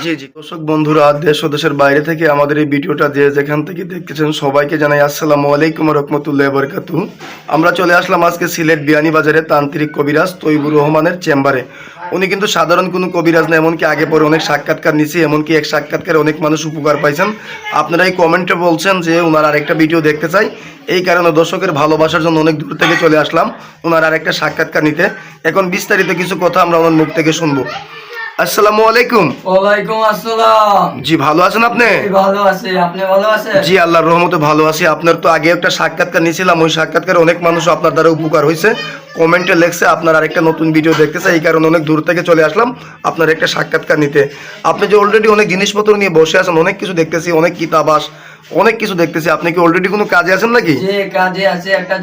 জি জি দর্শক বন্ধুরা, দেশ ও দেশের বাইরে থেকে আমাদের এই ভিডিওটা যে যেখান থেকে দেখতেছেন সবাইকে জানাই আসসালামু আলাইকুম ওয়া রাহমাতুল্লাহি ওয়া বারাকাতুহু। আমরা চলে আসলাম আজকে সিলেট বিয়ানীবাজারে তান্ত্রিক কবিরাজ তৈবুর রহমানের চেম্বারে। উনি কিন্তু সাধারণ কোনো কবিরাজ না, এমনকি আগে পরে অনেক সাক্ষাৎকার নিছি, এমনকি এক সাক্ষাৎকারে অনেক মানুষ উপকার পাইছেন। আপনারা এই কমেন্টে বলছেন যে ওনার আরেকটা ভিডিও দেখতে চাই, এই কারণে দর্শকের ভালোবাসার জন্য অনেক দূর থেকে চলে আসলাম ওনার আরেকটা সাক্ষাৎকার নিতে। এখন বিস্তারিত কিছু কথা আমরা ওনার মুখ থেকে শুনবো। আসসালামু আলাইকুম। ওয়ালাইকুম আসসালাম। জি ভালো আছেন আপনি? ভালো আছি, আপনি ভালো আছেন? জি আল্লাহর রহমতে ভালো আছি। আপনার তো আগে একটা সাক্ষাৎকার নিয়েছিলাম, ওই সাক্ষাৎকারে অনেক মানুষ আপনার দ্বারা উপকার হয়েছে, কমেন্টে লেখছে আপনার আরেকটা নতুন ভিডিও দেখতেছে, এই কারণে অনেক দূর থেকে চলে আসলাম আপনার একটা সাক্ষাৎকার নিতে। আপনি যে অলরেডি অনেক জিনিসপত্র নিয়ে বসে আছেন, অনেক কিছু দেখতেছি, অনেক কিতাবাস অনেক কিছু দেখতেছি, আপনি কি অলরেডি কোনো কাজে আছেন নাকি? যে কাজে আছে একটা